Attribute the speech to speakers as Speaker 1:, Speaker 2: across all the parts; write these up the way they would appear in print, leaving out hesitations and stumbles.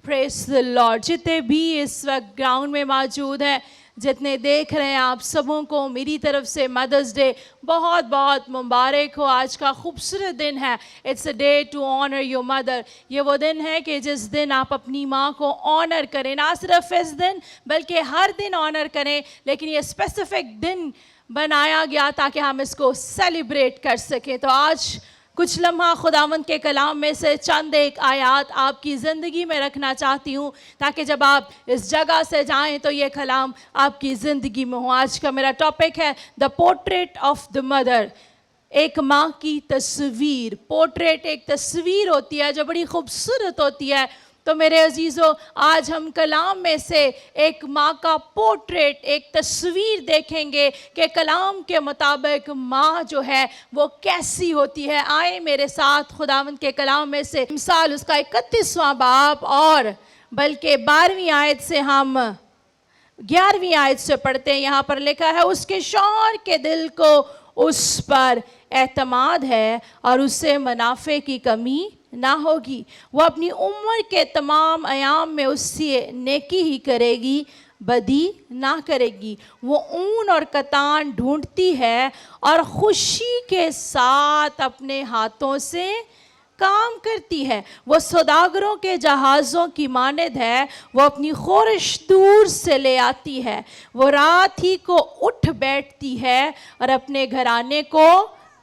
Speaker 1: Praise the Lord. जितने भी इस वक्त ग्राउंड में मौजूद हैं, जितने देख रहे हैं, आप सबों को मेरी तरफ से मदर्स डे बहुत बहुत मुबारक हो। आज का खूबसूरत दिन है। It's a day to honour your mother. ये वो दिन है कि जिस दिन आप अपनी माँ को ऑनर करें, ना सिर्फ इस दिन बल्कि हर दिन ऑनर करें, लेकिन ये स्पेसिफिक दिन बनाया गया ताकि हम इसको सेलिब्रेट कर सकें। तो आज कुछ लम्हा खुदावंद के कलाम में से चंद एक आयात आपकी ज़िंदगी में रखना चाहती हूँ, ताकि जब आप इस जगह से जाएं तो ये कलाम आपकी ज़िंदगी में हो। आज का मेरा टॉपिक है the portrait of the mother. एक माँ की तस्वीर। पोर्ट्रेट एक तस्वीर होती है जो बड़ी खूबसूरत होती है। तो मेरे अजीज़ों, आज हम कलाम में से एक माँ का पोर्ट्रेट, एक तस्वीर देखेंगे कि कलाम के मुताबिक माँ जो है वो कैसी होती है। आए मेरे साथ खुदावंद के कलाम में से मिसाल उसका 31वां बाब और बल्कि 12वीं आयत से हम 11वीं आयत से पढ़ते हैं। यहाँ पर लिखा है, उसके शौहर के दिल को उस पर एतमाद है और उससे मुनाफे की कमी ना होगी। वो अपनी उम्र के तमाम अयाम में उससे नेकी ही करेगी, बदी ना करेगी। वो ऊन और कतान ढूंढती है और खुशी के साथ अपने हाथों से काम करती है। वो सौदागरों के जहाज़ों की मानद है। वो अपनी खोरिश दूर से ले आती है। वो रात ही को उठ बैठती है और अपने घराने को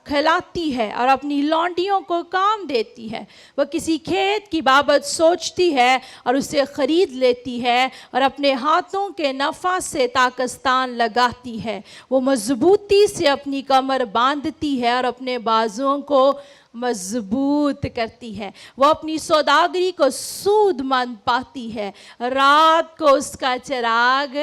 Speaker 1: खिलाती है और अपनी लौंडियों को काम देती है। वह किसी खेत की बाबत सोचती है और उसे ख़रीद लेती है और अपने हाथों के नफ़ा से ताकस्तान लगाती है। वो मजबूती से अपनी कमर बांधती है और अपने बाजुओं को मजबूत करती है। वो अपनी सौदागरी को सूदमंद पाती है। रात को उसका चिराग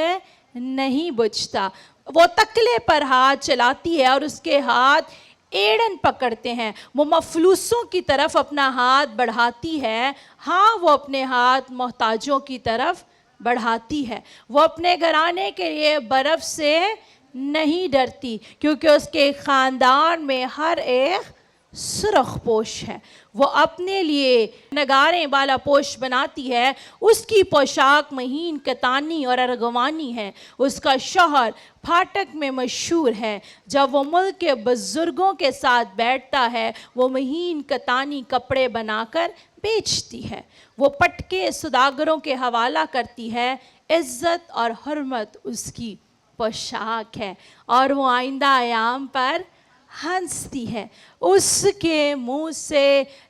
Speaker 1: नहीं बुझता। वो तकले पर हाथ चलाती है और उसके हाथ एड़न पकड़ते हैं। वो मफलूसों की तरफ अपना हाथ बढ़ाती है। हाँ, वो अपने हाथ मोहताजों की तरफ बढ़ाती है। वो अपने घराने के लिए बर्फ़ से नहीं डरती, क्योंकि उसके ख़ानदान में हर एक सुरख पोश है। वो अपने लिए नगारें वाला पोश बनाती है। उसकी पोशाक महीन कतानी और अर्गवानी है। उसका शौहर फाटक में मशहूर है। जब वो मुल्क के बुजुर्गों के साथ बैठता है, वो महीन कतानी कपड़े बनाकर बेचती है। वो पटके सौदागरों के हवाला करती है। इज्जत और हुर्मत उसकी पोशाक है और वो आइंदा आयाम पर हंसती है। उसके मुंह से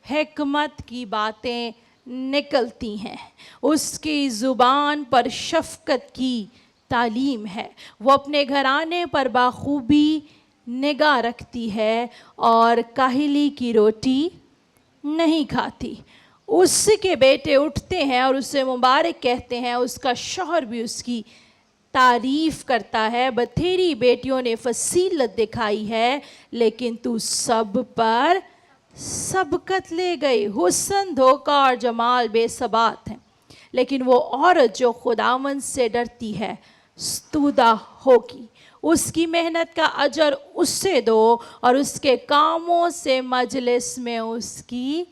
Speaker 1: हिकमत की बातें निकलती हैं। उसकी ज़ुबान पर शफ़क़त की तालीम है। वो अपने घराने पर बाखूबी निगाह रखती है और काहिली की रोटी नहीं खाती। उसके बेटे उठते हैं और उसे मुबारक कहते हैं। उसका शौहर भी उसकी तारीफ़ करता है। बथेरी बेटियों ने फसीलत दिखाई है, लेकिन तू सब पर सबकत ले गई। हुस्न, धोखा और जमाल बेसबात हैं, लेकिन वो औरत जो खुदावंद से डरती है स्तुदा होगी। उसकी मेहनत का अजर उससे दो और उसके कामों से मजलिस में उसकी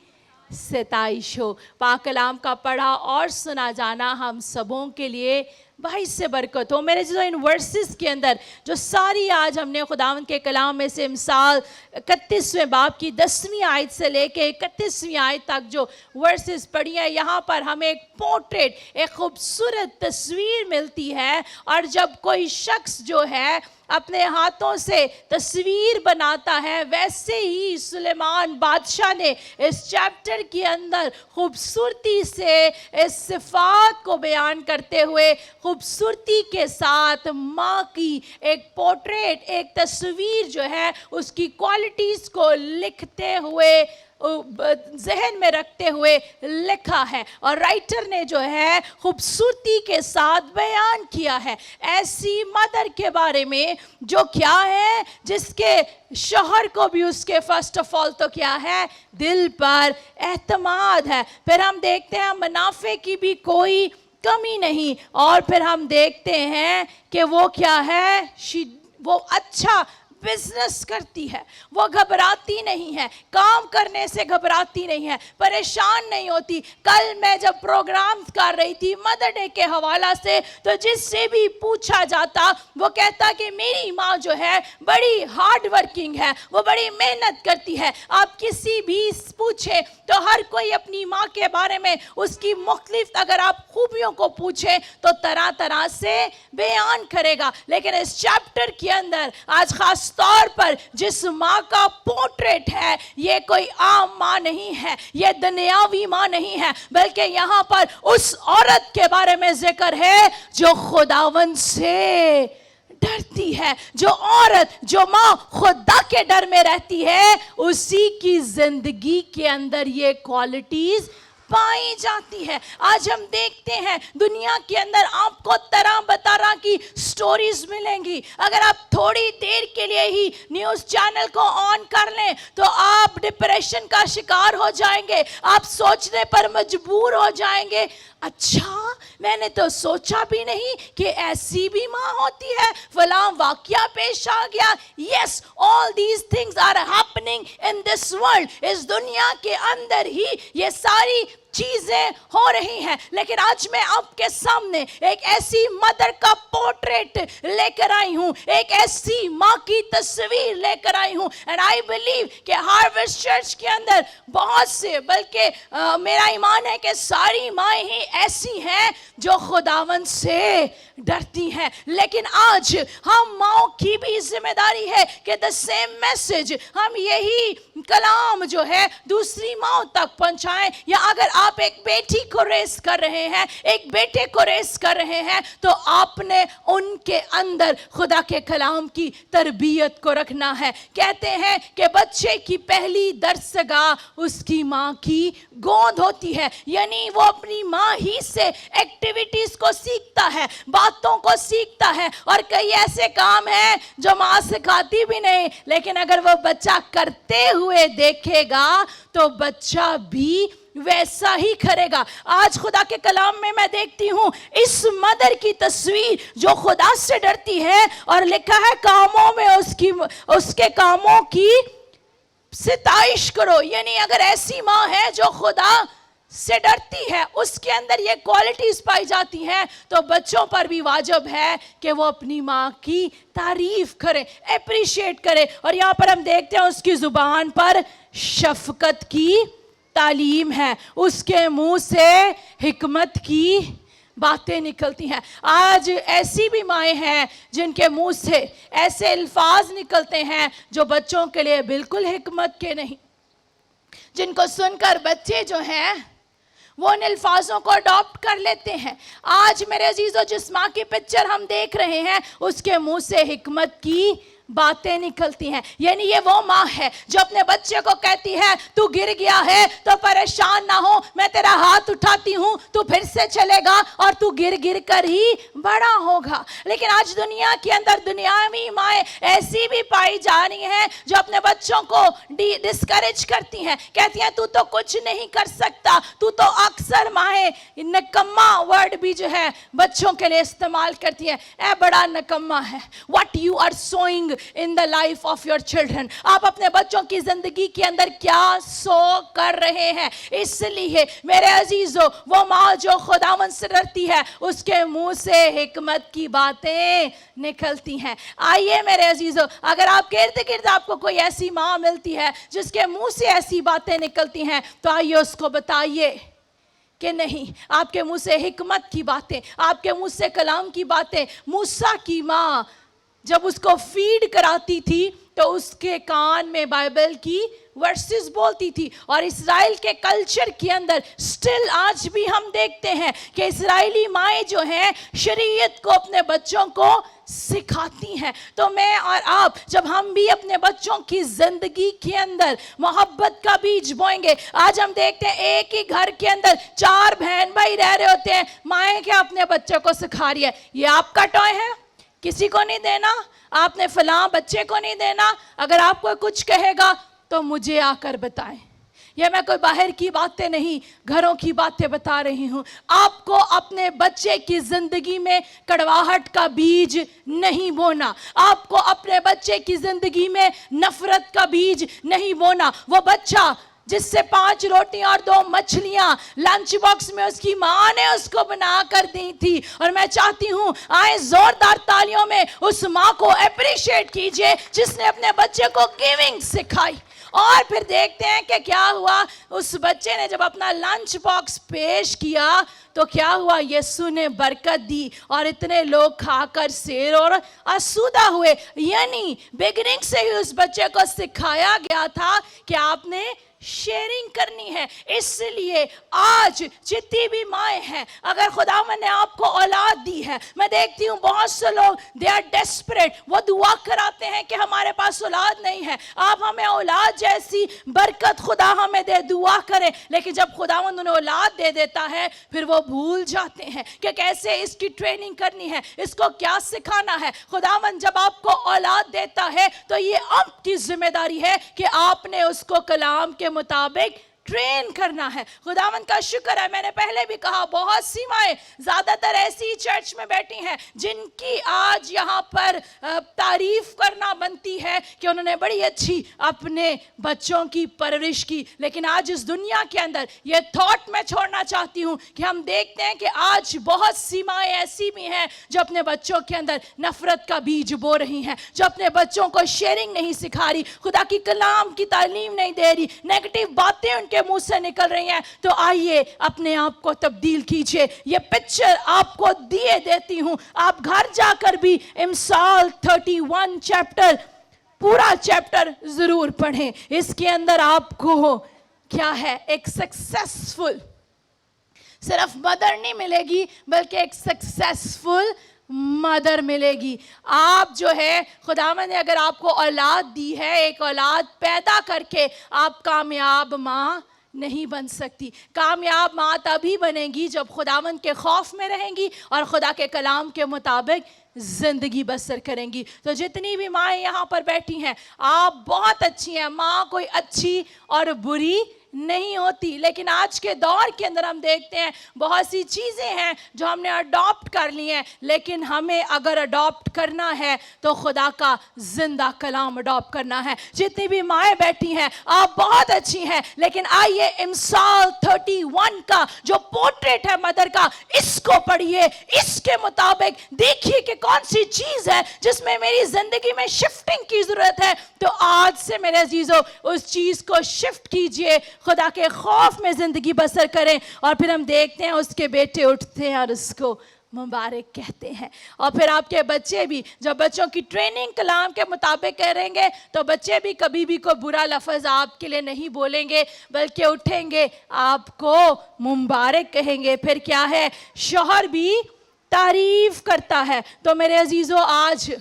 Speaker 1: सताइश हो। पाक कलाम का पढ़ा और सुना जाना हम सबों के लिए भाई से बरकत हो। मेरे जो इन वर्सेस के अंदर जो सारी आज हमने खुदावंद के कलाम में से मिसाल 31वें बाब की 10वीं आयत से लेके 31वीं आयत तक जो वर्सेस पढ़ी है, यहाँ पर हमें एक पोर्ट्रेट, एक खूबसूरत तस्वीर मिलती है। और जब कोई शख्स जो है अपने हाथों से तस्वीर बनाता है, वैसे ही सुलेमान बादशाह ने इस चैप्टर के अंदर खूबसूरती से इस सिफात को बयान करते हुए खूबसूरती के साथ माँ की एक पोर्ट्रेट, एक तस्वीर जो है उसकी क्वालिटीज़ को लिखते हुए, जहन में रखते हुए लिखा है। और राइटर ने जो है खूबसूरती के साथ बयान किया है ऐसी मदर के बारे में जो क्या है, जिसके शौहर को भी उसके फर्स्ट ऑफ ऑल तो क्या है, दिल पर एतमाद है। फिर हम देखते हैं मुनाफे की भी कोई कमी नहीं। और फिर हम देखते हैं कि वो क्या है, वो अच्छा बिजनेस करती है, वो घबराती नहीं है, काम करने से घबराती नहीं है, परेशान नहीं होती। कल मैं जब प्रोग्राम कर रही थी मदर डे के हवाला से, तो जिससे भी पूछा जाता वो कहता कि मेरी माँ जो है बड़ी हार्ड वर्किंग है, वो बड़ी मेहनत करती है। आप किसी भी पूछे तो हर कोई अपनी माँ के बारे में उसकी मुख्तलिफ अगर आप खूबियों को पूछे तो तरह तरह से बयान करेगा। लेकिन इस चैप्टर के अंदर आज खास तौर पर जिस माँ का पोर्ट्रेट है, ये कोई आम माँ नहीं है, ये दुनियावी माँ नहीं है, बल्कि यहाँ पर उस औरत के बारे में जिक्र है जो खुदावंद से डरती है। जो औरत, जो माँ खुदा के डर में रहती है, उसी की जिंदगी के अंदर ये क्वालिटीज पाई जाती है। आज हम देखते हैं दुनिया के अंदर आपको तरह बतारा की स्टोरीज मिलेंगी। अगर आप थोड़ी देर के लिए ही न्यूज़ चैनल को ऑन कर लें तो आप डिप्रेशन का शिकार हो जाएंगे, आप सोचने पर मजबूर हो जाएंगे, अच्छा मैंने तो सोचा भी नहीं कि ऐसी भी माँ होती है, फलां वाकया पेश आ गया। Yes, all these things are happening in this world. इस दुनिया के अंदर ही ये सारी चीजें हो रही हैं। लेकिन आज मैं आपके सामने एक ऐसी मदर का पोर्ट्रेट लेकर आई हूं, एक ऐसी माँ की तस्वीर लेकर आई हूं। एंड आई बिलीव कि हार्वेस्ट चर्च के अंदर बहुत से, बल्कि मेरा ईमान है कि सारी माएँ ही ऐसी हैं जो खुदावंद से डरती हैं। लेकिन आज हम माँओं की भी जिम्मेदारी है कि द सेम मैसेज, हम यही कलाम जो है दूसरी माँओं तक पहुंचाएं। या अगर आप एक बेटी को रेस कर रहे हैं, एक बेटे को रेस कर रहे हैं, तो आपने उनके अंदर खुदा के कलाम की तरबियत को रखना है। कहते हैं कि बच्चे की पहली दरसगाह उसकी माँ की गोद होती है, यानी वो अपनी माँ ही से एक्टिविटीज को सीखता है, बातों को सीखता है। और कई ऐसे काम हैं जो माँ सिखाती भी नहीं, लेकिन अगर वो बच्चा करते हुए देखेगा तो बच्चा भी वैसा ही करेगा। आज खुदा के कलाम में मैं देखती हूँ इस मदर की तस्वीर जो खुदा से डरती है, और लिखा है कामों में उसके कामों की सिताइश करो। यानी अगर ऐसी माँ है जो खुदा से डरती है, उसके अंदर ये क्वालिटीज पाई जाती हैं, तो बच्चों पर भी वाजिब है कि वो अपनी माँ की तारीफ करें, एप्रिशिएट करें। और यहाँ पर हम देखते हैं उसकी जुबान पर शफकत की तालीम है, उसके मुंह से हिकमत की बातें निकलती हैं। आज ऐसी भी माएँ हैं जिनके मुंह से ऐसे अल्फाज निकलते हैं जो बच्चों के लिए बिल्कुल हिकमत के नहीं, जिनको सुनकर बच्चे जो हैं वो उन अल्फाजों को अडॉप्ट कर लेते हैं। आज मेरे अजीजों, जिस माँ की पिक्चर हम देख रहे हैं उसके मुंह से हिकमत की बातें निकलती हैं। यानी ये वो माँ है जो अपने बच्चे को कहती है तू गिर गया है तो परेशान ना हो, मैं तेरा हाथ उठाती हूँ, तू फिर से चलेगा और तू गिर गिर कर ही बड़ा होगा। लेकिन आज दुनिया के अंदर दुनियावी माएँ ऐसी भी पाई जा रही हैं जो अपने बच्चों को डिस्करेज करती हैं, कहती हैं तू तो कुछ नहीं कर सकता, तू तो अक्सर माएँ नकम्मा वर्ड भी जो है बच्चों के लिए इस्तेमाल करती है। ए बड़ा नकम्मा है, what you are sowing in the life of your children। आप अपने बच्चों की जिंदगी के अंदर क्या सो कर रहे हैं। इसलिए मेरे अजीजों, वो माँ जो खुदावंद से डरती है उसके मुंह से हिकमत की बातें निकलती हैं। आइए मेरे अजीजों, अगर आपके इर्द गिर्द आपको कोई ऐसी माँ मिलती है जिसके मुंह से ऐसी बातें निकलती हैं, तो आइए उसको बताइए कि नहीं, आपके मुंह से हिकमत की बातें, आपके मुंह से कलाम की बातें। मूसा की माँ जब उसको फीड कराती थी तो उसके कान में बाइबल की वर्सेस बोलती थी। और इस्राएल के कल्चर के अंदर स्टिल आज भी हम देखते हैं कि इस्राएली माएँ जो हैं शरीयत को अपने बच्चों को सिखाती हैं। तो मैं और आप, जब हम भी अपने बच्चों की जिंदगी के अंदर मोहब्बत का बीज बोएंगे। आज हम देखते हैं एक ही घर के अंदर 4 बहन भाई रह रहे होते हैं, माएँ क्या अपने बच्चे को सिखा रही है, ये आपका टॉय है, किसी को नहीं देना, आपने फलां बच्चे को नहीं देना, अगर आपको कुछ कहेगा तो मुझे आकर बताएं। ये मैं कोई बाहर की बातें नहीं, घरों की बातें बता रही हूँ। आपको अपने बच्चे की जिंदगी में कड़वाहट का बीज नहीं बोना, आपको अपने बच्चे की जिंदगी में नफरत का बीज नहीं बोना। वो बच्चा जिससे 5 रोटी और 2 मछलियां लंच बॉक्स में उसकी माँ ने उसको बना कर दी थी, और मैं चाहती हूँ आए जोरदार तालियों में उस माँ को अप्रिशिएट कीजिए जिसने अपने बच्चे को गिविंग सिखाई। और फिर देखते हैं कि क्या हुआ। उस बच्चे ने जब अपना लंच बॉक्स पेश किया तो क्या हुआ, यीशु ने बरकत दी और इतने लोग खाकर सैर और आसूदा हुए। यानी बिगिनिंग से ही उस बच्चे को सिखाया गया था कि आपने शेयरिंग करनी है। इसलिए आज जितनी भी माएँ हैं, अगर खुदावंद ने आपको औलाद दी है, मैं देखती हूँ बहुत से लोग दे आर डेस्परेट, वो दुआ कराते हैं कि हमारे पास औलाद नहीं है, आप हमें औलाद जैसी बरकत खुदा हमें दे, दुआ करें। लेकिन जब खुदावंद उन्हें औलाद दे देता है फिर वो भूल जाते हैं कि कैसे इसकी ट्रेनिंग करनी है, इसको क्या सिखाना है। खुदावंद जब आपको औलाद देता है तो ये आपकी जिम्मेदारी है कि आपने उसको कलाम के मुताबिक ट्रेन करना है। खुदावंद का शुक्र है, मैंने पहले भी कहा, बहुत सी माएँ ज्यादातर ऐसी चर्च में बैठी हैं जिनकी आज यहाँ पर तारीफ करना बनती है कि उन्होंने बड़ी अच्छी अपने बच्चों की परवरिश की। लेकिन आज इस दुनिया के अंदर ये थॉट मैं छोड़ना चाहती हूँ कि हम देखते हैं कि आज बहुत सी माएँ ऐसी भी हैं जो अपने बच्चों के अंदर नफरत का बीज बो रही हैं, जो अपने बच्चों को शेयरिंग नहीं सिखा रही, खुदा की कलाम की तालीम नहीं दे रही, नेगेटिव बातें उनके मुंह से निकल रही हैं। तो आइए अपने आप को तब्दील कीजिए। ये पिक्चर आपको दिए देती हूं, आप घर जाकर भी इमसाल 31 चैप्टर, पूरा चैप्टर जरूर पढ़ें। इसके अंदर आपको क्या है, एक सक्सेसफुल सिर्फ मदर नहीं मिलेगी बल्कि एक सक्सेसफुल मदर मिलेगी। आप जो है, खुदावंद ने अगर आपको औलाद दी है, एक औलाद पैदा करके आप कामयाब माँ नहीं बन सकती। कामयाब माँ तभी बनेगी जब खुदावंद के खौफ में रहेंगी और खुदा के कलाम के मुताबिक जिंदगी बसर करेंगी। तो जितनी भी माएँ यहाँ पर बैठी हैं, आप बहुत अच्छी हैं। माँ कोई अच्छी और बुरी नहीं होती, लेकिन आज के दौर के अंदर हम देखते हैं बहुत सी चीज़ें हैं जो हमने अडॉप्ट कर ली हैं, लेकिन हमें अगर अडॉप्ट करना है तो खुदा का जिंदा कलाम अडॉप्ट करना है। जितनी भी माएँ बैठी हैं, आप बहुत अच्छी हैं, लेकिन आइए इमसाल 31 का जो पोर्ट्रेट है मदर का, इसको पढ़िए, इसके मुताबिक देखिए कि कौन सी चीज़ है जिसमें मेरी जिंदगी में शिफ्टिंग की जरूरत है। तो आज से मेरे अजीजों उस चीज़ को शिफ्ट कीजिए, खुदा के खौफ में जिंदगी बसर करें। और फिर हम देखते हैं उसके बेटे उठते हैं और उसको मुबारक कहते हैं। और फिर आपके बच्चे भी, जब बच्चों की ट्रेनिंग कलाम के मुताबिक करेंगे तो बच्चे भी कभी भी कोई बुरा लफ्ज़ आपके लिए नहीं बोलेंगे, बल्कि उठेंगे आपको मुबारक कहेंगे। फिर क्या है, शौहर भी तारीफ करता है। तो मेरे अजीजों आज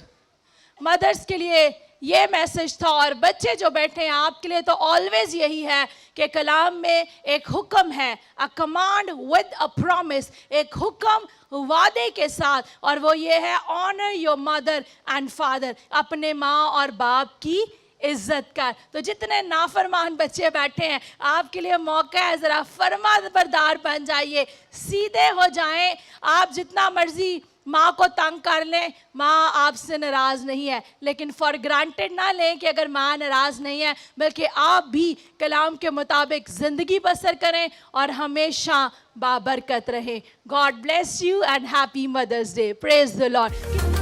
Speaker 1: मदर्स के लिए ये मैसेज था, और बच्चे जो बैठे हैं आपके लिए तो ऑलवेज यही है कि कलाम में एक हुक्म है, a command with a promise, एक हुक्म वादे के साथ, और वो ये है honour your mother and father, अपने माँ और बाप की इज्जत कर। तो जितने नाफरमान बच्चे बैठे हैं आपके लिए मौका है, ज़रा फरमाबरदार बन जाइए, सीधे हो जाएं। आप जितना मर्जी माँ को तंग कर लें, माँ आपसे नाराज़ नहीं है, लेकिन फॉर ग्रांटेड ना लें कि अगर माँ नाराज़ नहीं है, बल्कि आप भी कलाम के मुताबिक ज़िंदगी बसर करें और हमेशा बाबरकत रहें। God bless you and happy Mother's Day. Praise the Lord.